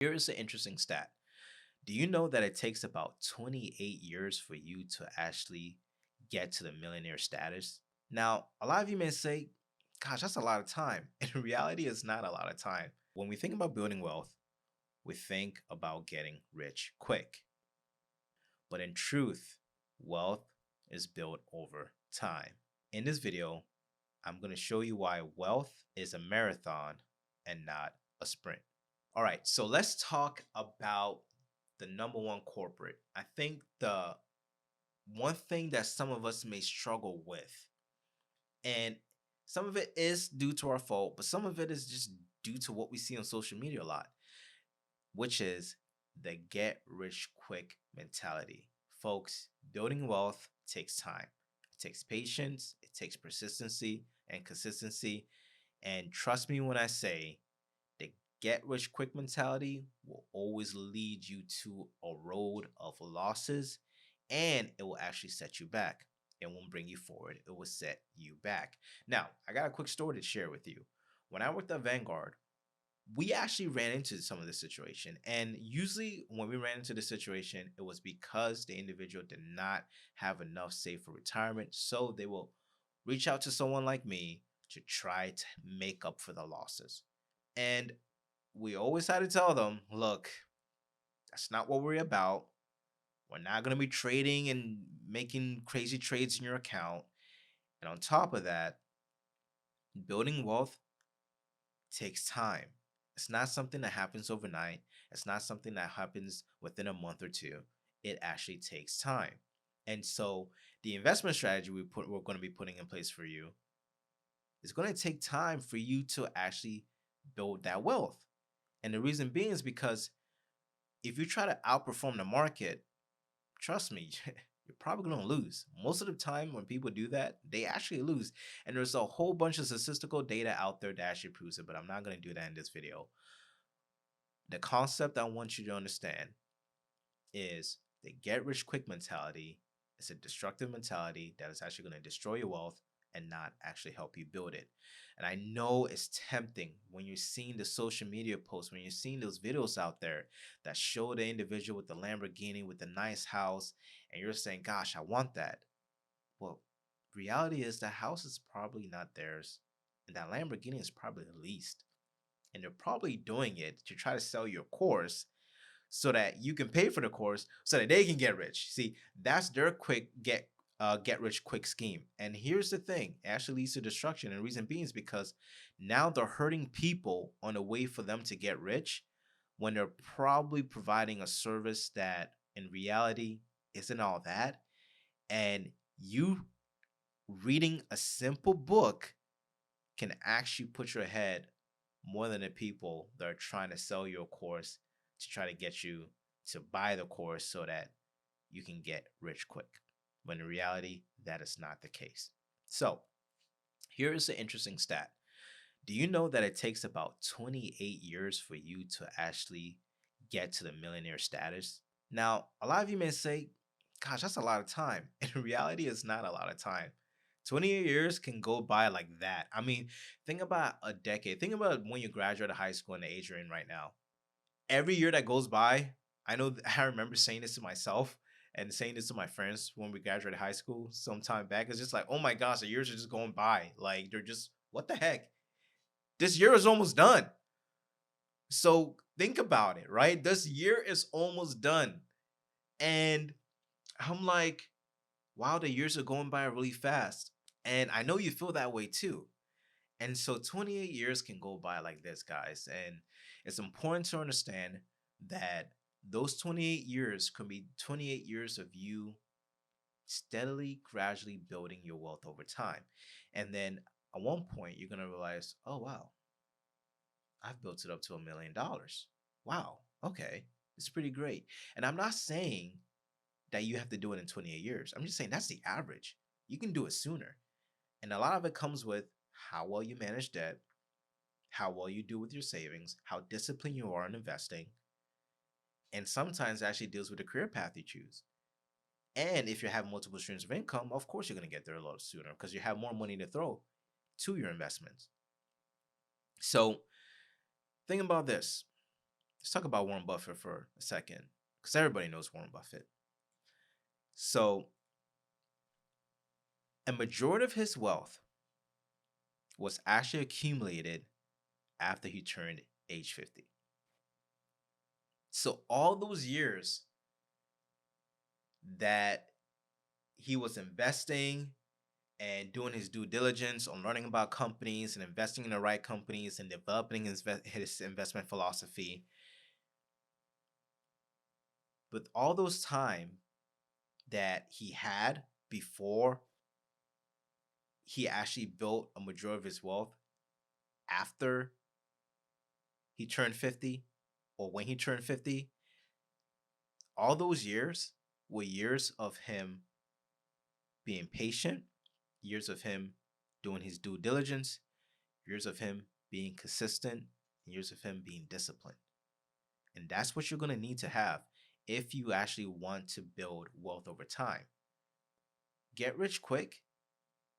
Here is an interesting stat. Do you know that it takes about 28 years for you to actually get to the millionaire status? Now, a lot of you may say, gosh, that's a lot of time. In reality, it's not a lot of time. When we think about building wealth, we think about getting rich quick. But in truth, wealth is built over time. In this video, I'm going to show you why wealth is a marathon and not a sprint. All right, so let's talk about the number one corporate. I think the one thing that some of us may struggle with, and some of it is due to our fault, but some of it is just due to what we see on social media a lot, which is the get rich quick mentality. Folks, building wealth takes time. It takes patience, it takes persistency and consistency. And trust me when I say the get rich quick mentality will always lead you to a road of losses, and it will actually set you back. It won't bring you forward, it will set you back. Now, I got a quick story to share with you. When I worked at Vanguard, we actually ran into some of this situation. And usually, when we ran into the situation, it was because the individual did not have enough saved for retirement. So they will reach out to someone like me to try to make up for the losses. And we always had to tell them, look, that's not what we're about. We're not going to be trading and making crazy trades in your account. And on top of that, building wealth takes time. It's not something that happens overnight. It's not something that happens within a month or two. It actually takes time. And so the investment strategy we're going to be putting in place for you is going to take time for you to actually build that wealth. And the reason being is because if you try to outperform the market, trust me, you're probably going to lose. Most of the time when people do that, they actually lose. And there's a whole bunch of statistical data out there that actually proves it, but I'm not going to do that in this video. The concept I want you to understand is the get rich quick mentality. It's a destructive mentality that is actually going to destroy your wealth and not actually help you build it. And I know it's tempting when you're seeing the social media posts, when you're seeing those videos out there that show the individual with the Lamborghini, with the nice house, and you're saying, gosh, I want that. Well, reality is that house is probably not theirs, and that Lamborghini is probably the least. And they're probably doing it to try to sell you a course so that you can pay for the course so that they can get rich. See, that's their quick get rich quick scheme. And here's the thing, it actually leads to destruction. And the reason being is because now they're hurting people on the way for them to get rich when they're probably providing a service that in reality isn't all that. And you reading a simple book can actually put you ahead more than the people that are trying to sell you a course to try to get you to buy the course so that you can get rich quick. When in reality, that is not the case. So, here is an interesting stat. Do you know that it takes about 28 years for you to actually get to the millionaire status? Now, a lot of you may say, gosh, that's a lot of time. In reality, it's not a lot of time. 28 years can go by like that. I mean, think about a decade. Think about when you graduate high school and the age you're in right now. Every year that goes by, I know I remember saying this to myself and saying this to my friends when we graduated high school some time back. It's just like, oh my gosh, the years are just going by. Like they're just, what the heck? This year is almost done. So think about it, right? This year is almost done. And I'm like, wow, the years are going by really fast. And I know you feel that way too. And so 28 years can go by like this, guys. And it's important to understand that those 28 years can be 28 years of you steadily, gradually building your wealth over time. And then at one point, you're going to realize, oh, wow, I've built it up to $1 million. Wow. Okay. It's pretty great. And I'm not saying that you have to do it in 28 years. I'm just saying that's the average. You can do it sooner. And a lot of it comes with how well you manage debt, how well you do with your savings, how disciplined you are in investing, and sometimes it actually deals with the career path you choose. And if you have multiple streams of income, of course you're going to get there a lot sooner because you have more money to throw to your investments. So think about this. Let's talk about Warren Buffett for a second, because everybody knows Warren Buffett. So, a majority of his wealth was actually accumulated after he turned age 50. So, all those years that he was investing and doing his due diligence on learning about companies and investing in the right companies and developing his investment philosophy, with all those time that he had before he actually built a majority of his wealth after he turned 50 or when he turned 50, all those years were years of him being patient, years of him doing his due diligence, years of him being consistent, years of him being disciplined. And that's what you're going to need to have if you actually want to build wealth over time. Get rich quick.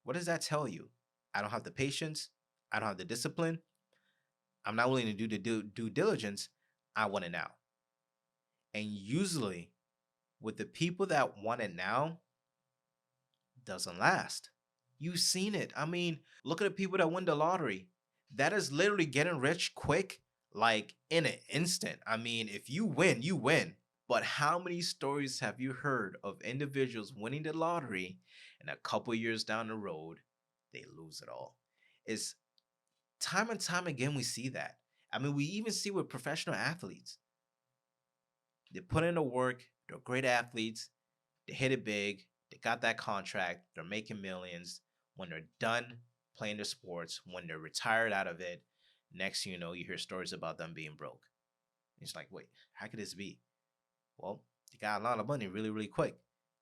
What does that tell you? I don't have the patience. I don't have the discipline. I'm not willing to do the due diligence. I want it now. And usually, with the people that want it now, doesn't last. You've seen it. I mean, look at the people that win the lottery. That is literally getting rich quick, like in an instant. I mean, if you win, you win. But how many stories have you heard of individuals winning the lottery and a couple years down the road, they lose it all? It's time and time again we see that. I mean, we even see with professional athletes. They put in the work, they're great athletes, they hit it big, they got that contract, they're making millions. When they're done playing the sports, when they're retired out of it, next thing you know, you hear stories about them being broke. It's like, wait, how could this be? Well, they got a lot of money really, really quick.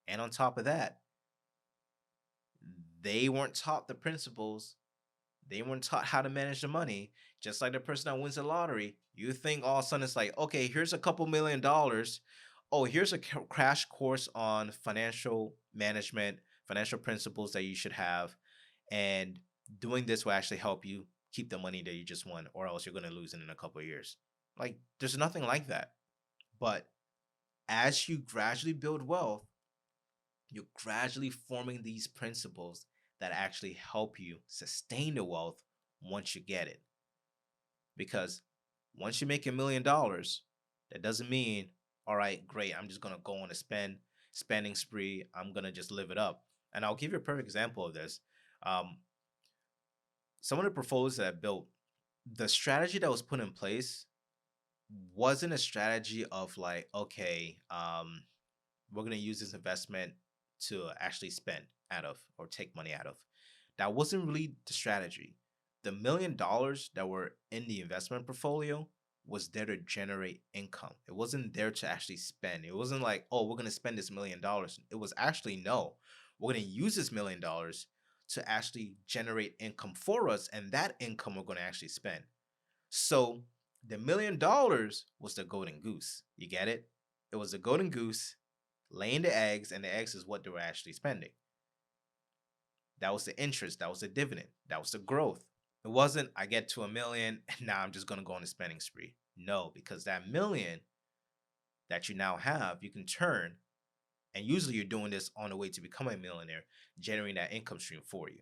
And on top of that, they weren't taught the principles. They weren't taught how to manage the money. Just like the person that wins the lottery, you think all of a sudden it's like, okay, here's a couple $1,000,000. Oh, here's a crash course on financial management, financial principles that you should have. And doing this will actually help you keep the money that you just won, or else you're going to lose it in a couple of years. Like, there's nothing like that. But as you gradually build wealth, you're gradually forming these principles that actually help you sustain the wealth once you get it. Because once you make $1,000,000, that doesn't mean, all right, great, I'm just gonna go on a spending spree. I'm gonna just live it up. And I'll give you a perfect example of this. Um, some of the portfolios that I built, the strategy that was put in place wasn't a strategy of like, okay, we're going to use this investment to actually spend out of or take money out of. That wasn't really the strategy. The $1,000,000 that were in the investment portfolio was there to generate income. It wasn't there to actually spend. It wasn't like, oh, we're going to spend this $1,000,000. It was actually, no, we're going to use this $1,000,000 to actually generate income for us. And that income we're going to actually spend. So the $1,000,000 was the golden goose. You get it? It was the golden goose laying the eggs, and the eggs is what they were actually spending. That was the interest. That was the dividend. That was the growth. It wasn't, I get to 1,000,000 and now I'm just going to go on a spending spree. No, because that million that you now have, you can turn, and usually you're doing this on the way to becoming a millionaire, generating that income stream for you.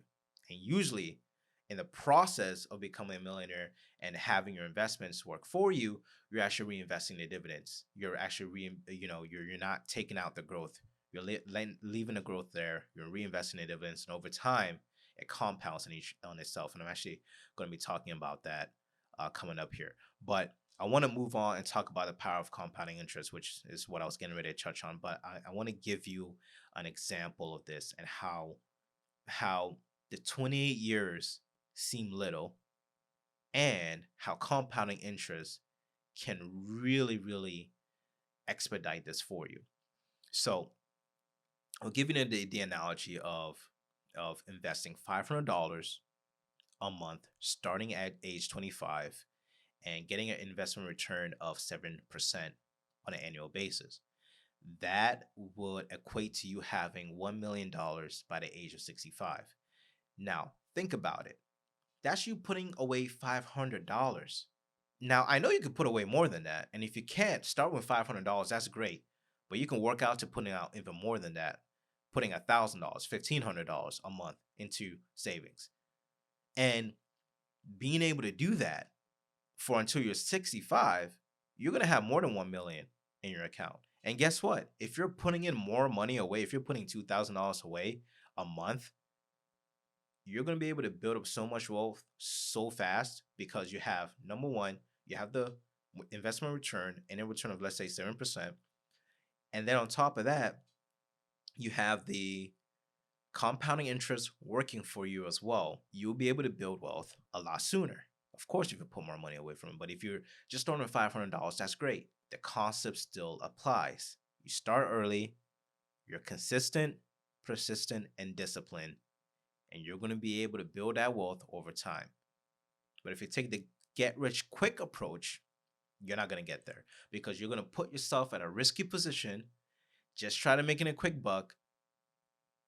And usually in the process of becoming a millionaire and having your investments work for you, you're actually reinvesting the dividends. You're actually you're not taking out the growth. You're leaving the growth there. You're reinvesting the dividends, and over time, it compounds on itself. And I'm actually going to be talking about that coming up here. But I want to move on and talk about the power of compounding interest, which is what I was getting ready to touch on. But I want to give you an example of this and how the 28 years seem little, and how compounding interest can really, really expedite this for you. So I'll give you the analogy of investing $500 a month starting at age 25 and getting an investment return of 7% on an annual basis. That would equate to you having $1,000,000 by the age of 65. Now, think about it. That's you putting away $500. Now, I know you could put away more than that. And if you can't, start with $500. That's great. But you can work out to putting out even more than that, putting $1,000, $1,500 a month into savings. And being able to do that for until you're 65, you're going to have more than 1 million in your account. And guess what? If you're putting in more money away, if you're putting $2,000 away a month, you're going to be able to build up so much wealth so fast because you have number one, you have the investment return and a return of, let's say, 7%. And then on top of that, you have the compounding interest working for you as well. You'll be able to build wealth a lot sooner. Of course, you can put more money away from it, but if you're just starting with $500, that's great. The concept still applies. You start early, you're consistent, persistent, and disciplined, and you're going to be able to build that wealth over time. But if you take the get rich quick approach, you're not going to get there because you're going to put yourself at a risky position, just try to make it a quick buck,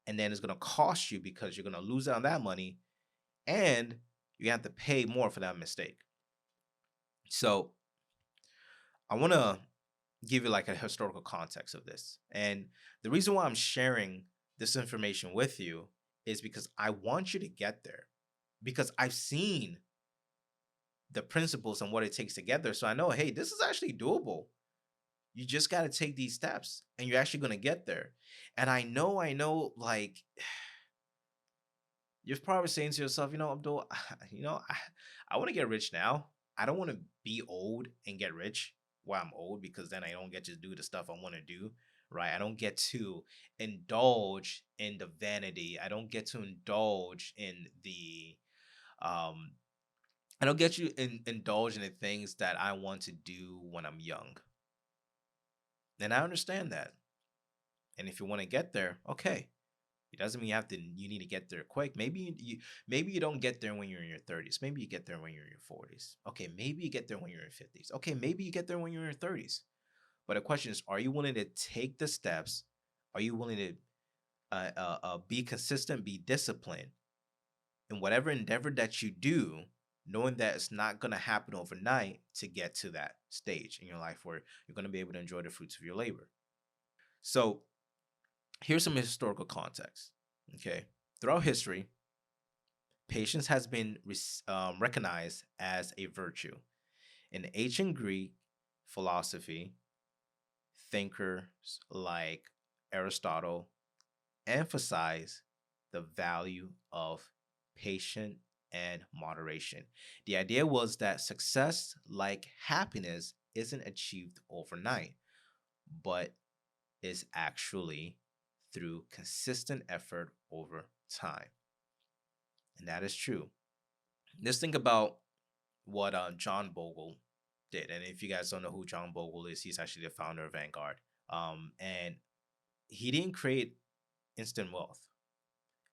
and then it's going to cost you because you're going to lose out on that money and you have to pay more for that mistake. So I want to give you like a historical context of this. And the reason why I'm sharing this information with you is because I want you to get there because I've seen the principles and what it takes to get there. So I know, hey, this is actually doable. You just got to take these steps and you're actually going to get there. And I know, like, you're probably saying to yourself, Abdul, I want to get rich now. I don't want to be old and get rich while I'm old because then I don't get to do the stuff I want to do, right? I don't get to indulge in the vanity. I don't get to indulge in the, um, I don't get you indulge in the things that I want to do when I'm young. And I understand that. And if you want to get there, okay. It doesn't mean you need to get there quick. Maybe you don't get there when you're in your 30s. Maybe you get there when you're in your 40s. Okay, maybe you get there when you're in 50s. Okay, maybe you get there when you're in your 30s. But the question is, are you willing to take the steps? Are you willing to be consistent, be disciplined in whatever endeavor that you do, knowing that it's not going to happen overnight to get to that stage in your life where you're going to be able to enjoy the fruits of your labor? So here's some historical context. Okay. Throughout history, patience has been recognized as a virtue. In ancient Greek philosophy, thinkers like Aristotle emphasize the value of patience and moderation. The idea was that success, like happiness, isn't achieved overnight, but is actually through consistent effort over time. And that is true. Let's think about what John Bogle did. And if you guys don't know who John Bogle is, he's actually the founder of Vanguard. And he didn't create instant wealth.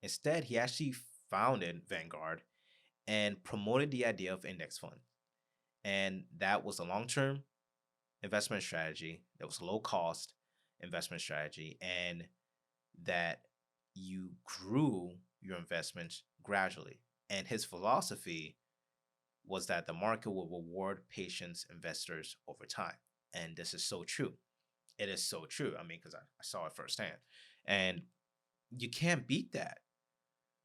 Instead, he actually founded Vanguard and promoted the idea of index fund. And that was a long-term investment strategy. That was a low-cost investment strategy, and that you grew your investments gradually. And his philosophy was that the market will reward patient investors over time. And this is so true. It is so true. I mean, because I saw it firsthand. And you can't beat that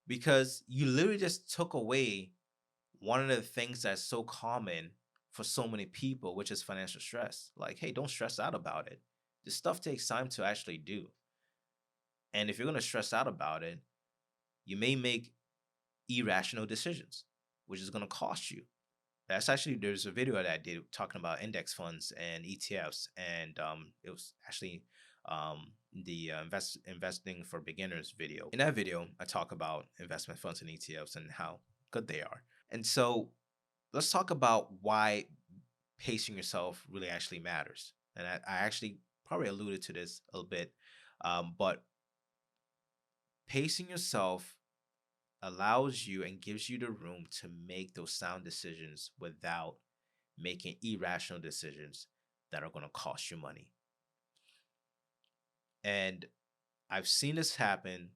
because you literally just took away one of the things that's so common for so many people, which is financial stress. Like, hey, don't stress out about it. This stuff takes time to actually do. And if you're going to stress out about it, you may make irrational decisions, which is going to cost you. That's actually, there's a video that I did talking about index funds and ETFs, and it was actually the investing for beginners video. In that video, I talk about investment funds and ETFs and how good they are. And so let's talk about why pacing yourself really actually matters. And I actually probably alluded to this a little bit, but pacing yourself allows you and gives you the room to make those sound decisions without making irrational decisions that are going to cost you money. And I've seen this happen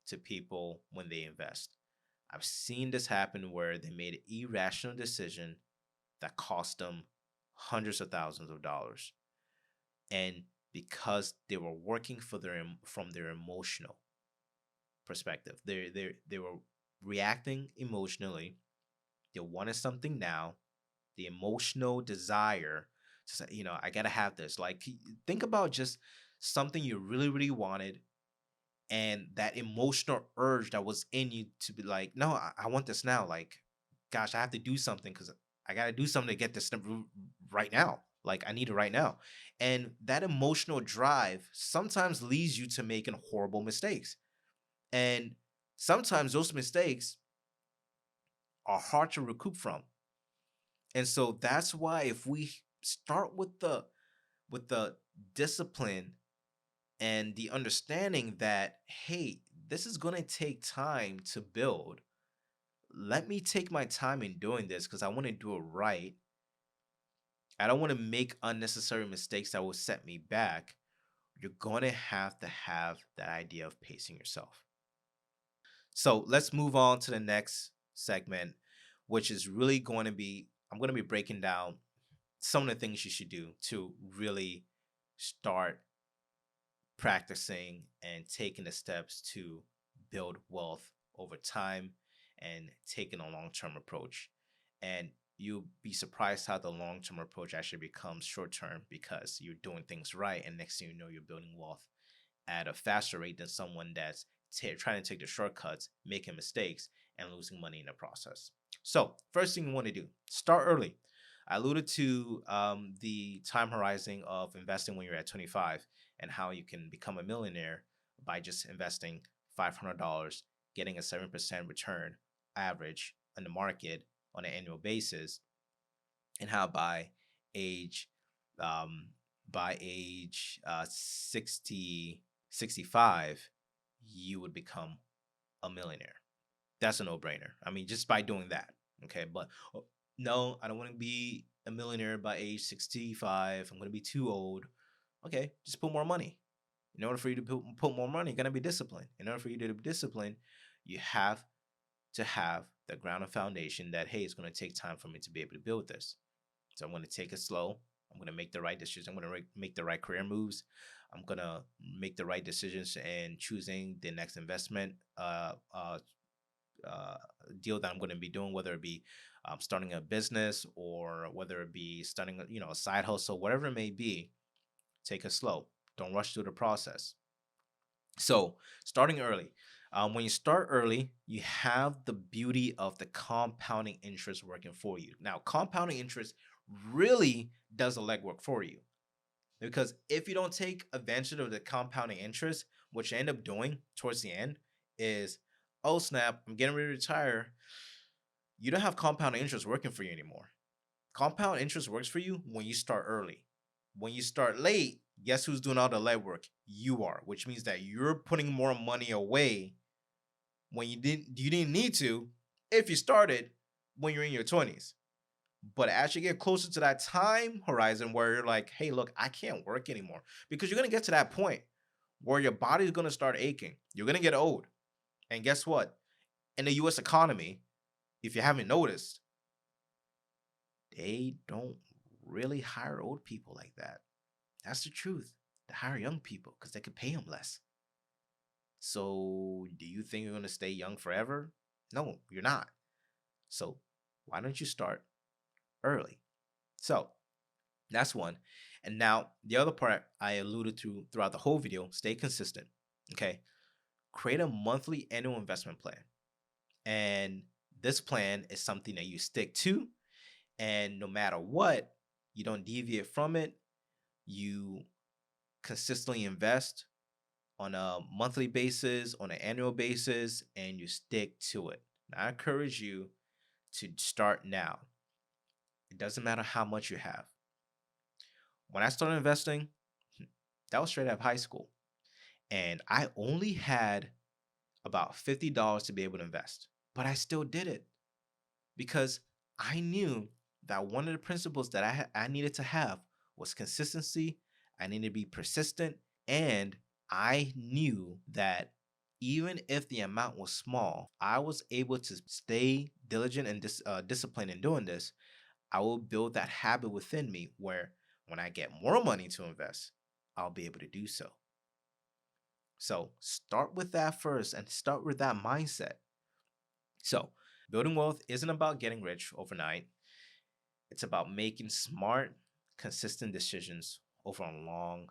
to people when they invest. I've seen this happen where they made an irrational decision that cost them hundreds of thousands of dollars. And because they were working for from their emotional perspective, they were reacting emotionally. They wanted something now. The emotional desire to say, I gotta have this. Like, think about just something you really, really wanted, and that emotional urge that was in you to be like, no, I want this now. Like, gosh, I have to do something because I got to do something to get this right now. Like, I need it right now. And that emotional drive sometimes leads you to making horrible mistakes. And sometimes those mistakes are hard to recoup from. And so that's why if we start with the discipline and the understanding that, hey, this is going to take time to build. Let me take my time in doing this because I want to do it right. I don't want to make unnecessary mistakes that will set me back. You're going to have that idea of pacing yourself. So let's move on to the next segment, which is really going to be, I'm going to be breaking down some of the things you should do to really start practicing and taking the steps to build wealth over time and taking a long-term approach. And you'll be surprised how the long-term approach actually becomes short-term because you're doing things right, and next thing you know, you're building wealth at a faster rate than someone that's trying to take the shortcuts, making mistakes, and losing money in the process. So first thing you want to do, start early. I alluded to the time horizon of investing when you're at 25 and how you can become a millionaire by just investing $500, getting a 7% return average in the market on an annual basis, and how age um, by age 60, 65, you would become a millionaire. That's a no-brainer. I mean, just by doing that. Okay, but no, I don't want to be a millionaire by age 65. I'm going to be too old. Okay, just put more money. In order for you to put more money, you're going to be disciplined. In order for you to be disciplined, you have to have the ground and foundation that, hey, it's going to take time for me to be able to build this. So I'm going to take it slow. I'm going to make the right decisions. I'm going to make the right career moves. I'm going to make the right decisions and choosing the next investment uh, deal that I'm going to be doing, whether it be starting a business or whether it be starting, a side hustle, whatever it may be. Take it slow. Don't rush through the process. So starting early. When you start early, you have the beauty of the compounding interest working for you. Now, compounding interest really does the legwork for you because if you don't take advantage of the compounding interest, what you end up doing towards the end is, oh snap, I'm getting ready to retire. You don't have compounding interest working for you anymore. Compound interest works for you when you start early. When you start late, guess who's doing all the legwork? You are, which means that you're putting more money away when you didn't need to if you started when you're in your 20s. But as you get closer to that time horizon where you're like, hey, look, I can't work anymore, because you're going to get to that point where your body's going to start aching. You're going to get old. And guess what? In the US economy, if you haven't noticed, they don't really hire old people like that. That's the truth. They hire young people because they can pay them less. So, do you think you're going to stay young forever? No, you're not. So, why don't you start early? So, that's one. And now, the other part I alluded to throughout the whole video, stay consistent. Okay. Create a monthly annual investment plan. And this plan is something that you stick to. And no matter what, you don't deviate from it. You consistently invest on a monthly basis, on an annual basis, and you stick to it. Now, I encourage you to start now. It doesn't matter how much you have. When I started investing, that was straight out of high school. And I only had about $50 to be able to invest, but I still did it because I knew that one of the principles that I needed to have was consistency. I needed to be persistent, and I knew that even if the amount was small, I was able to stay diligent and disciplined in doing this. I will build that habit within me where when I get more money to invest, I'll be able to do so. So start with that first and start with that mindset. So, building wealth isn't about getting rich overnight, it's about making smart, consistent decisions over a long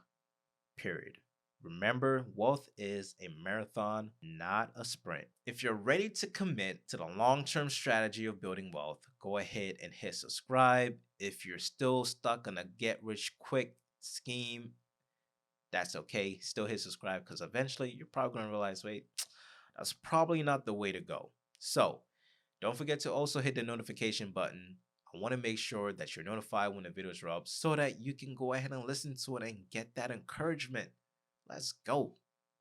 period. Remember, wealth is a marathon, not a sprint. If you're ready to commit to the long term strategy of building wealth, go ahead and hit subscribe. If you're still stuck on a get rich quick scheme, that's okay. Still hit subscribe because eventually you're probably going to realize, wait, that's probably not the way to go. So, don't forget to also hit the notification button. I want to make sure that you're notified when the videos are up so that you can go ahead and listen to it and get that encouragement. Let's go.